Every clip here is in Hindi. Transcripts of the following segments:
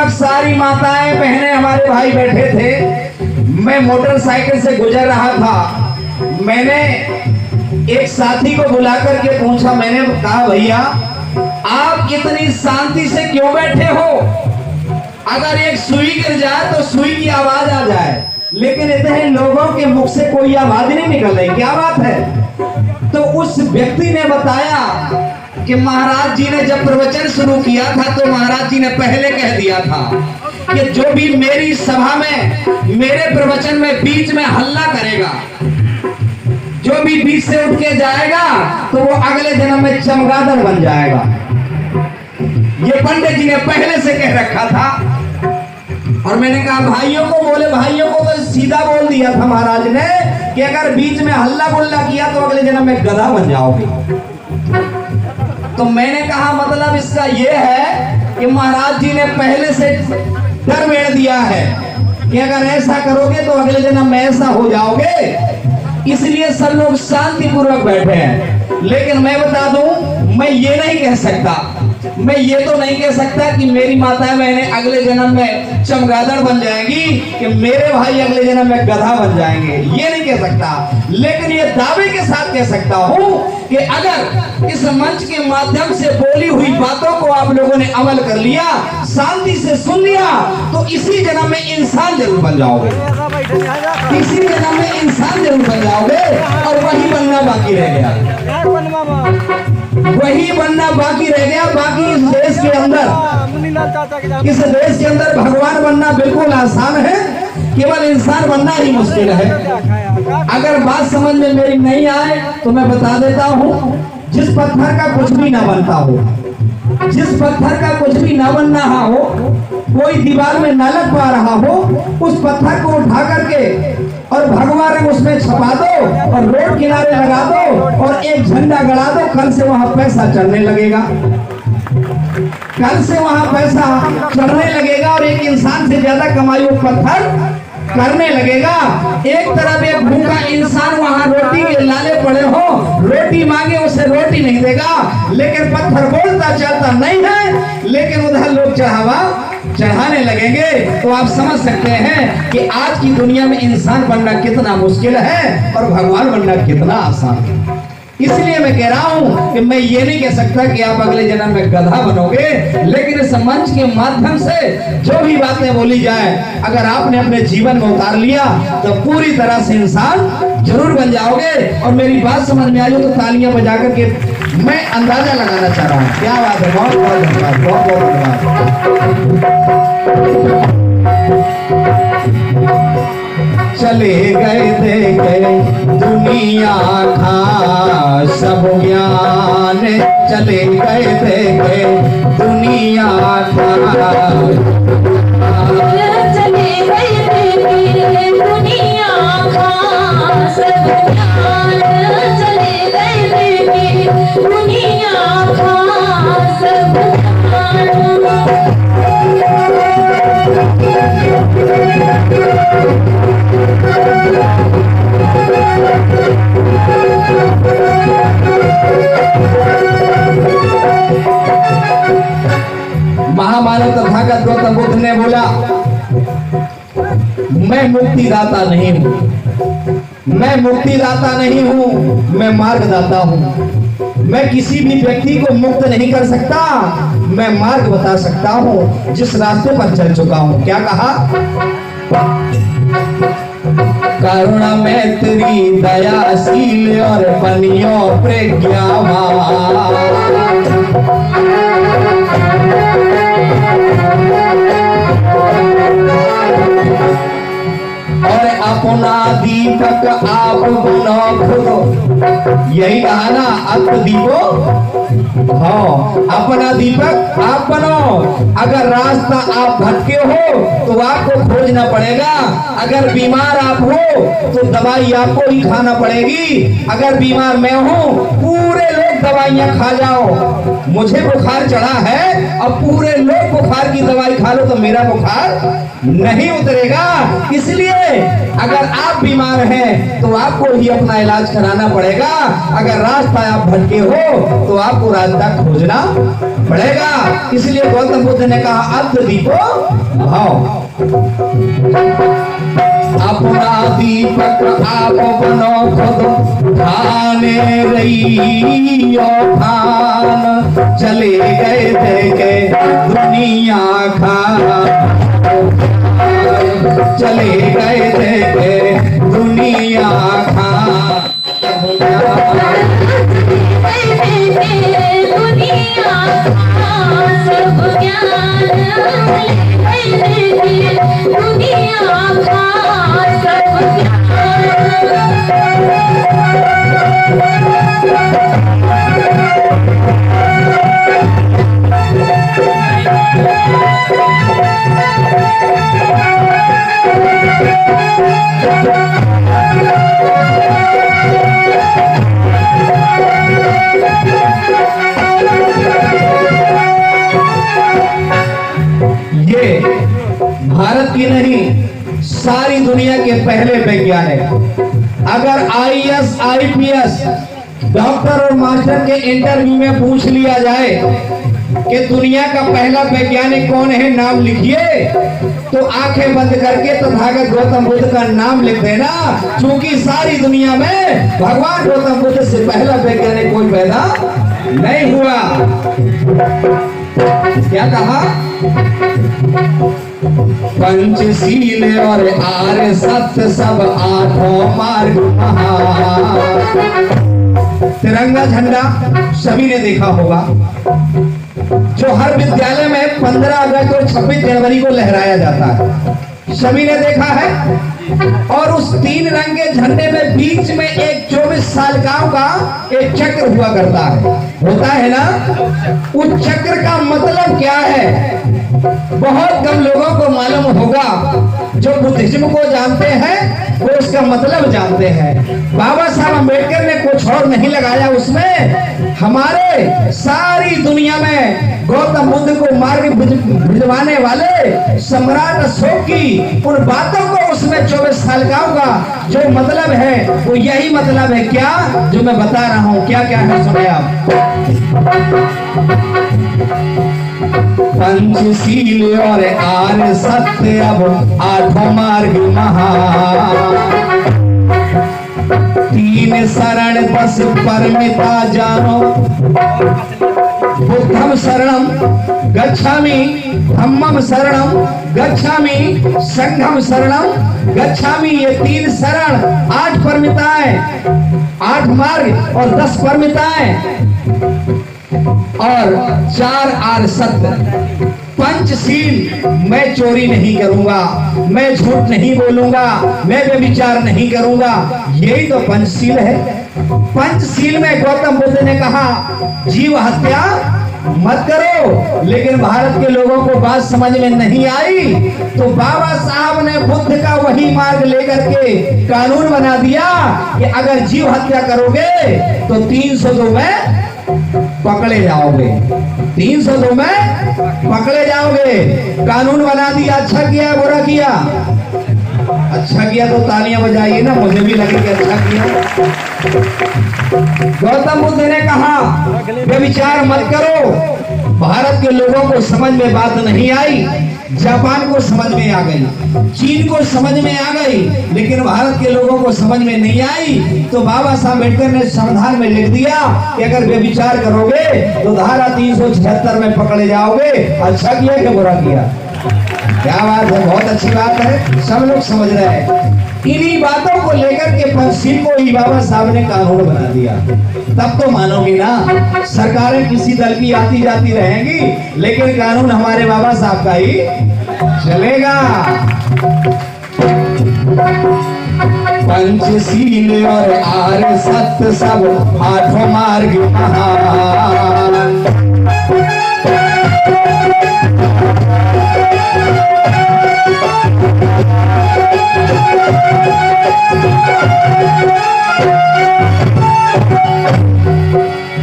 वक्त सारी माताएं बहनें हमारे भाई बैठे थे। मैं मोटरसाइकिल से गुजर रहा था। मैंने एक साथी को बुला करके पूछा, मैंने कहा भैया आप इतनी शांति से क्यों बैठे हो? अगर एक सुई गिर जाए तो सुई की आवाज आ जाए, लेकिन इतने लोगों के मुख से कोई आवाज नहीं निकल रही, क्या बात है? तो उस व्यक्ति ने बताया कि महाराज जी ने जब प्रवचन शुरू किया था तो महाराज जी ने पहले कह दिया था कि जो भी मेरी सभा में मेरे प्रवचन में बीच में हल्ला करेगा, जो भी बीच से उठ के जाएगा तो वो अगले जन्म में चमगादड़ बन जाएगा। ये पंडित जी ने पहले से कह रखा था। और मैंने कहा भाइयों को, बोले भाइयों को तो सीधा बोल दिया था महाराज ने कि अगर बीच में हल्ला गुल्ला किया तो अगले जन्म में गधा बन जाओगे। तो मैंने कहा मतलब इसका यह है कि महाराज जी ने पहले से डर वेड़ दिया है कि अगर ऐसा करोगे तो अगले जन्म में ऐसा हो जाओगे, इसलिए सब लोग शांति पूर्वक बैठे हैं। लेकिन मैं बता दूं, मैं ये नहीं कह सकता, मैं ये तो नहीं कह सकता कि मेरी माताएं बहनें अगले जन्म में चमगादड़ बन जाएंगी, कि मेरे भाई अगले जन्म में गधा बन जाएंगे, ये नहीं कह सकता। लेकिन ये दावे के साथ कह सकता हूं कि अगर इस मंच के माध्यम से बोली हुई बातों को आप लोगों ने अमल कर लिया, शांति से सुन लिया, तो इसी जन्म में इंसान जरूर बन जाओगे, इसी जन्म में इंसान जरूर बन जाओगे। और वही बनना बाकी रह गया, वही बनना बाकी रह गया। बाकी इस देश के अंदर भगवान बनना बिल्कुल आसान है, केवल इंसान बनना ही मुश्किल है। अगर बात समझ में मेरी नहीं आए तो मैं बता देता हूँ, जिस पत्थर का कुछ भी ना बनता हो, जिस पत्थर का कुछ भी ना बन रहा हो, कोई दीवार में ना लग पा रहा हो, उस पत्थर को उठा करके और भगवा रंग उसमें छपा दो और रोड किनारे लगा दो और एक झंडा गड़ा दो, कल से वहां पैसा चढ़ने लगेगा, कल से वहां पैसा चढ़ने लगेगा और एक इंसान से ज्यादा कमाई वो पत्थर करने लगेगा। एक तरफ एक भूखा इंसान वहां रोटी के लाले पड़े हो, रोटी मांगे उसे रोटी नहीं देगा, लेकिन पत्थर बोलता चलता नहीं है, लेकिन उधर लोग चढ़ाने लगेंगे। तो आप समझ सकते हैं कि आज की दुनिया में इंसान बनना कितना मुश्किल है और भगवान बनना कितना आसान है। इसलिए मैं कह रहा हूं कि मैं ये नहीं कह सकता कि आप अगले जन्म में गधा बनोगे, लेकिन इस मंच के माध्यम से जो भी बातें बोली जाए, अगर आपने अपने जीवन में उतार लिया तो पूरी तरह से इंसान जरूर बन जाओगे। और मेरी बात समझ में आई हो तो तालियां बजा करके मैं अंदाजा लगाना चाह रहा हूं। क्या बात है, बहुत बहुत धन्यवाद, बहुत बहुत धन्यवाद। चले गए देखे दुनिया का सब ज्ञान, चले गए देखे दुनिया का, चले गए देखे दुनिया का सब ज्ञान, चले गए देखे दुनिया का सब ज्ञान। महामानव तथागत गौतम बुद्ध ने बोला, मैं मुक्तिदाता नहीं हूं, मैं मुक्तिदाता नहीं हूं, मैं मार्गदाता हूं। मैं किसी भी व्यक्ति को मुक्त नहीं कर सकता, मैं मार्ग बता सकता हूं, जिस रास्ते पर चल चुका हूं। क्या कहा? करुणा मैत्री दयाशील और बनियो प्रज्ञावान, और अपना दीपक आप बनो खुद। यही कहा ना, अत दीपो हाँ, अपना दीपक आप बनो। अगर रास्ता आप भटके हो तो आपको खोजना पड़ेगा, अगर बीमार आप हो तो दवाई आपको ही खाना पड़ेगी। अगर बीमार मैं हूं, पूरे लोग दवाइयां खा जाओ, मुझे बुखार चढ़ा है और पूरे लोग बुखार की दवाई खा लो तो मेरा बुखार नहीं उतरेगा। इसलिए अगर आप बीमार हैं तो आपको ही अपना इलाज कराना पड़ेगा। अगर रास्ता आप भटके हो तो आपको पता खोजना पड़ेगा। इसलिए गौतम बुद्ध ने कहा अद्ध दीपो भाव, अपना दीपक आप बनो खुद खाने रहियो खान, चले गए देखे दुनिया खा, चले गए देखे दुनिया खा। दुनिया सब ज्ञान दुनिया सब ये भारत की नहीं सारी दुनिया के पहले वैज्ञानिक, अगर आईएएस आईपीएस डॉक्टर और मास्टर के इंटरव्यू में पूछ लिया जाए कि दुनिया का पहला वैज्ञानिक कौन है, नाम लिखिए, तो आंखें बंद करके तथागत गौतम बुद्ध का नाम लिख देना, क्योंकि सारी दुनिया में भगवान गौतम बुद्ध से पहला वैज्ञानिक कोई पैदा नहीं हुआ। क्या कहा? पंचशील और आर्य सत्य सब आठों मार्ग तिरंगा झंडा सभी ने देखा होगा, जो हर विद्यालय में 15 अगस्त और 26 जनवरी को लहराया जाता है, सभी ने देखा है। और उस 3 रंग के झंडे में बीच में एक 24 साल का एक चक्र हुआ करता है, होता है ना। उस चक्र का मतलब क्या है बहुत कम लोगों को मालूम होगा। जो बुद्धिज्म को जानते हैं वो उसका मतलब जानते हैं। बाबा साहब अम्बेडकर ने कुछ और नहीं लगाया उसमें, हमारे सारी दुनिया में गौतम बुद्ध को मार्ग भिजवाने वाले सम्राट अशोक की उन बातों को उसमें 24 साल का होगा। जो मतलब है वो यही मतलब है, क्या जो मैं बता रहा हूं। क्या क्या है सुने आप। पंचशील और आर्य सत्य अब आठों मार्ग महा, 3 शरण बस परमिता जानो, बुद्धम शरणम गच्छामि, धम्मम शरणम गच्छामि, संघम शरणम गच्छामि। ये 3 शरण 8 परमिताएं, 8 मार्ग और 10 परमिताएं और 4 आर्य सत्य। पंचशील, मैं चोरी नहीं करूंगा, मैं झूठ नहीं बोलूंगा, मैं व्यभिचार नहीं करूंगा, यही तो पंचशील है। पंचशील में गौतम बुद्ध ने कहा जीव हत्या मत करो, लेकिन भारत के लोगों को बात समझ में नहीं आई, तो बाबा साहब ने बुद्ध का वही मार्ग लेकर के कानून बना दिया कि अगर जीव हत्या करोगे तो 302 में पकड़े जाओगे, 302 में पकड़े जाओगे। कानून बना दिया। अच्छा किया बुरा किया? अच्छा किया तो तालियां बजाइए ना, मुझे भी लगे कि अच्छा किया। गौतम बुद्ध ने कहा व्यभिचार मत करो। भारत के लोगों को समझ में बात नहीं आई, जापान को समझ में आ गई, चीन को समझ में आ गई, लेकिन भारत के लोगों को समझ में नहीं आई। तो बाबा साहब अम्बेडकर ने संविधान में लिख दिया कि अगर व्यभिचार करोगे तो धारा 376 में पकड़े जाओगे। अच्छा किया कि बुरा किया? क्या बात है, बहुत अच्छी बात है, सब लोग समझ रहे हैं। इन्हीं बातों को लेकर के पंचशील को ही बाबा साहब ने कानून बना दिया। तब तो मानोगी ना, सरकारें किसी दल की आती जाती रहेंगी, लेकिन कानून हमारे बाबा साहब का ही चलेगा। पंचशील और आर्य सत्य सब आठों मार्ग महान,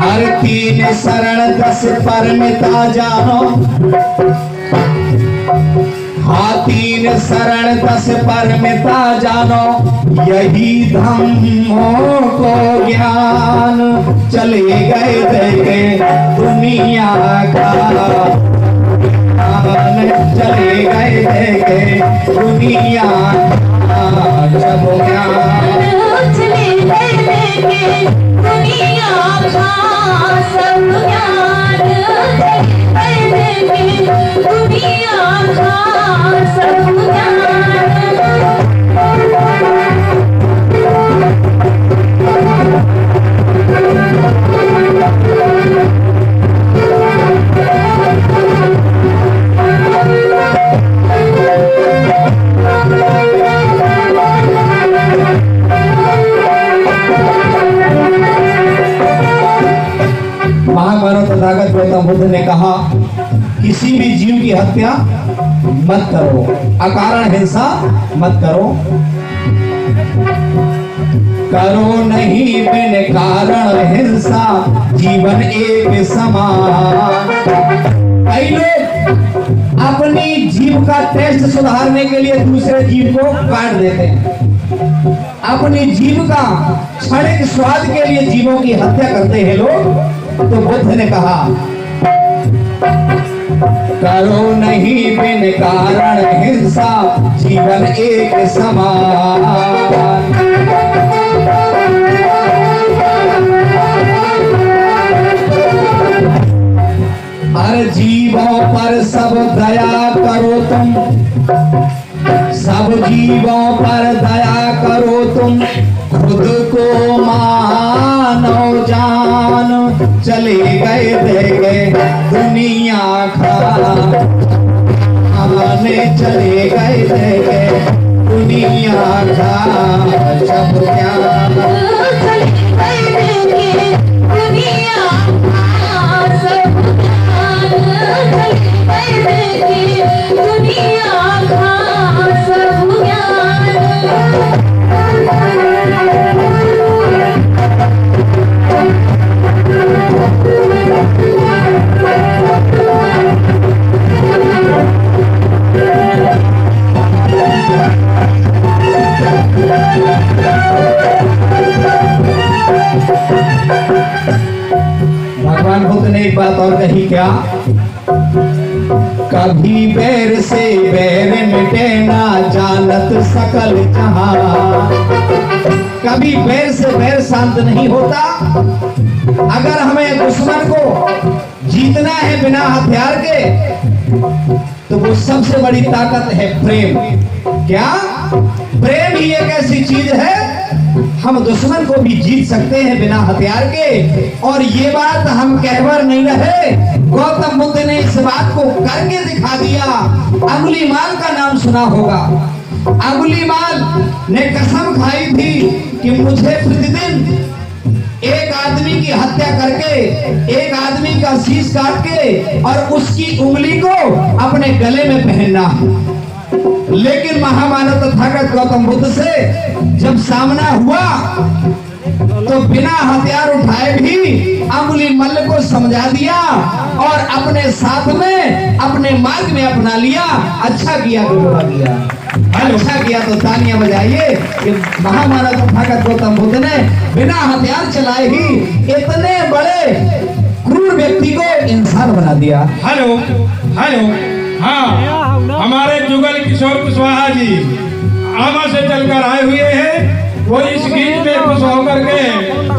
हर 3 शरण 10 परमिता जानो, हाथीन शरण 10 परमिता जानो, यही धम्मों को ज्ञान। चले गए देखे दुनिया का, चले गए देखे दुनिया का सब ज्ञान। चले गए देखे दुनिया का सब ज्ञान। चले गए देखे दुनिया का सब ज्ञान। महाभारत तथागत गौतम बुद्ध ने कहा, किसी भी जीव की हत्या मत करो, अकारण हिंसा मत करो। करो नहीं बिन कारण हिंसा, जीवन एक समान। कई लोग अपनी जीव का टेस्ट सुधारने के लिए दूसरे जीव को काट देते हैं, अपनी जीव का क्षणिक स्वाद के लिए जीवों की हत्या करते हैं लोग। तो बुद्ध ने कहा, करो नहीं बिन कारण हिंसा, जीवन एक समान। हर जीवों पर सब दया करो तुम, सब जीवों पर दया करो तुम, खुद को मानो जान। चले गए देखे दुनिया खाने, चले गए देखे दुनिया का सब ज्ञान। चले गए देखे दुनिया का सब ज्ञान। चले गए देखे दुनिया का सब ज्ञान। भगवान बुद्ध ने एक बात और कही, क्या? कभी बैर से बैर मिटे ना जानत सकल जहां। कभी बैर से बैर शांत नहीं होता। अगर हमें दुश्मन को जीतना है बिना हथियार के, तो वो सबसे बड़ी ताकत है प्रेम। क्या? प्रेम ही एक ऐसी चीज है, हम दुश्मन को भी जीत सकते हैं बिना हथियार के। और ये बात हम कहवर नहीं रहे, गौतम बुद्ध ने इस बात को करके दिखा दिया। अंगुलीमाल का नाम सुना होगा। अंगुलीमाल ने कसम खाई थी कि मुझे प्रतिदिन एक आदमी की हत्या करके, एक आदमी का शीश काट के और उसकी उंगली को अपने गले में पहनना। लेकिन महामानव तथागत गौतम बुद्ध से जब सामना हुआ तो बिना हथियार उठाए भी अंगुलीमाल को समझा दिया और अपने साथ में अपने मार्ग में अपना लिया। अच्छा किया तो बुरा किया, अच्छा किया तो तालियां बजाइए कि महामानव तथागत गौतम बुद्ध ने बिना हथियार चलाए ही इतने बड़े क्रूर व्यक्ति को इंसान बना दिया। हेलो हेलो, हाँ, हमारे जुगल किशोर कुशवाहा जी आमा से चलकर आए हुए हैं। वो इस गीत में खुश होकर के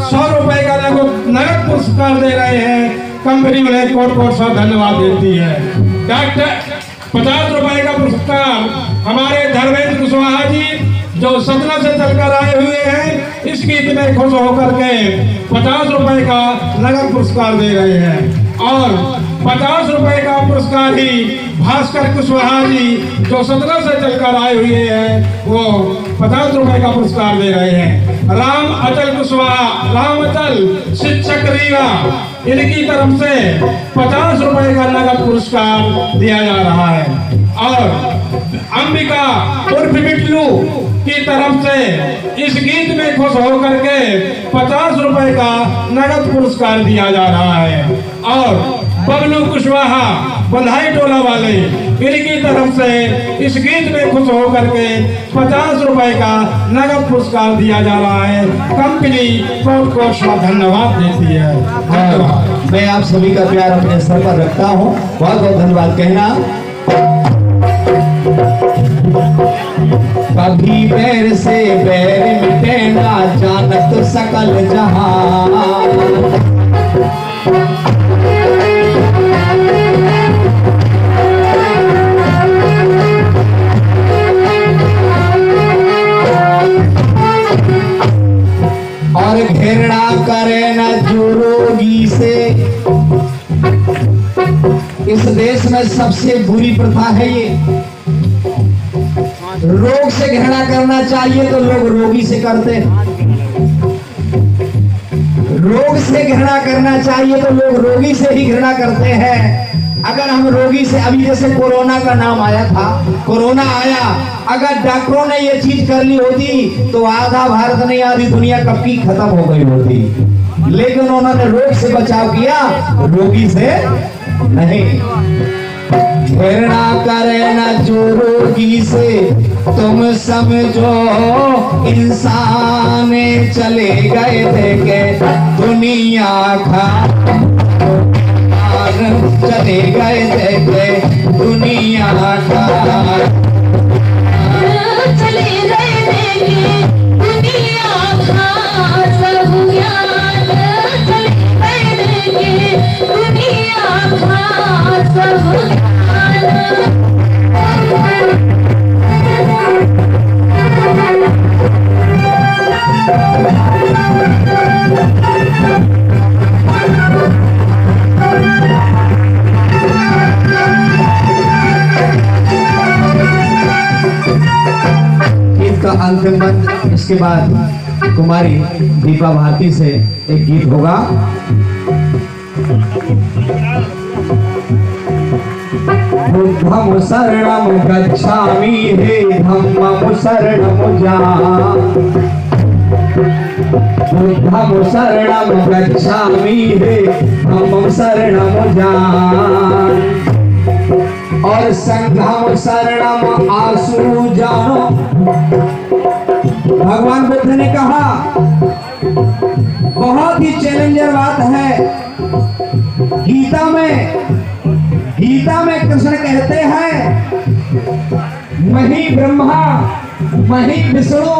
100 रुपए का नगद पुरस्कार दे रहे हैं। कंपनी उन्हें कोट कोट सा धन्यवाद देती है। डॉक्टर 50 रुपए का पुरस्कार हमारे धर्मेंद्र कुशवाहा जी जो सतना से चलकर आए हुए हैं, इस गीत में खुश होकर के 50 रुपए का नगद पुरस्कार दे रहे हैं। और 50 रुपए का पुरस्कार ही भास्कर कुशवाहा जी जो सतना से चलकर आए हुए हैं, वो 50 रुपए का पुरस्कार दे रहे हैं। राम अचल कुशवाहा, राम अचल शिक्षक रीवा, इनकी तरफ से 50 रुपए का नगद पुरस्कार दिया जा रहा है। और अंबिका उर्फ बिट्लू की तरफ से इस गीत में खुश होकर के 50 रुपए का नगद पुरस्कार दिया जा रहा है। और बबलू कुशवाहा बंधाई टोला वाले इनकी तरफ से इस गीत में खुश होकर के 50 रुपए का नगद पुरस्कार दिया जा रहा है। कंपनी कोट कोट धन्यवाद देती है। धन्यवाद। मैं आप सभी का प्यार अपने सर पर रखता हूँ। बहुत बहुत धन्यवाद कहना। कभी बैर से बैर मिटे ना जानत सकल जहां। और घृणा करे न जो रोगी से। इस देश में सबसे बुरी प्रथा है ये। रोग से घृणा करना चाहिए तो लोग रोगी से करते हैं। रोग से घृणा करना चाहिए तो लोग रोगी से ही घृणा करते हैं। अगर हम रोगी से, अभी जैसे कोरोना का नाम आया था, कोरोना आया, अगर डॉक्टरों ने ये चीज कर ली होती तो आधा भारत नहीं आधी दुनिया कब की खत्म हो गई होती। लेकिन उन्होंने रोग से बचाव किया, रोगी से नहीं। घृणा करे न जो रोगी से, तुम समझो इंसान चले गए थे के दुनिया खा। चले गए थे के दुनिया खा। चले गए थे दुनिया खा सब याद। चले गए थे दुनिया खा सब याद। का अंतिम बंद, इसके बाद कुमारी दीपा भारती से एक गीत होगा। बुद्धं शरणं गच्छामि हे धम्मं शरणं जामि। बुद्धं शरणं गच्छामि हे धम्मं शरणं जामि। और संघं शरणं आसु जानो। भगवान बुद्ध ने कहा, बहुत ही चैलेंजर बात है। गीता में कृष्ण कहते हैं, मैं ही ब्रह्मा, मैं ही विष्णु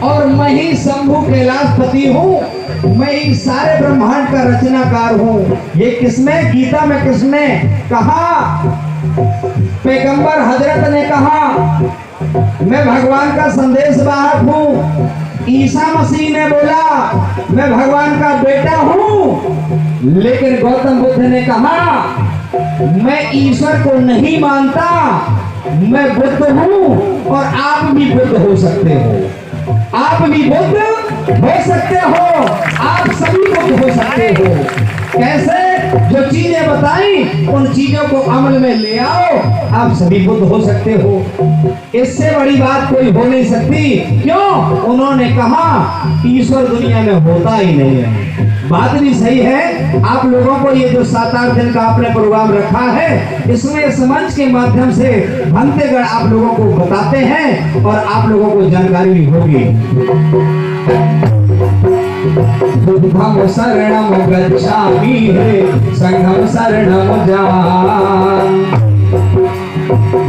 और मैं ही शंभु कैलाशपति हूँ। मैं ही सारे ब्रह्मांड का रचनाकार हूँ। ये किसने, गीता में किसने कहा? पैगंबर हजरत ने कहा, मैं भगवान का संदेश वाहक हूँ। ईसा मसीह ने बोला, मैं भगवान का बेटा हूँ। लेकिन गौतम बुद्ध ने कहा, मैं ईश्वर को नहीं मानता, मैं बुद्ध हूँ और आप भी बुद्ध हो सकते हो। आप भी बुद्ध हो सकते हो, आप सभी बुद्ध हो सकते हो। कैसे? जो चीजें बताई उन चीजों को अमल में ले आओ, आप सभी बुद्ध हो सकते हो। इससे बड़ी बात कोई हो नहीं सकती। क्यों? उन्होंने कहा ईश्वर दुनिया में होता ही नहीं है। बात भी सही है। आप लोगों को ये जो 7-8 दिन का आपने प्रोग्राम रखा है, इसमें इस मंच के माध्यम से भंतेगढ़ आप लोगों को बताते हैं और आप लोगों को जानकारी भी होगी। बुद्धं शरणं गच्छामि हे संघं शरणं जामि।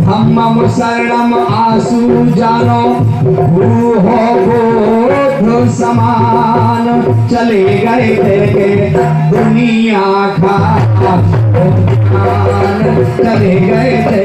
धम्मं शरणं आसु जानो। भूहो बुद्ध समान चले गए थे दुनिया का। चले गए थे।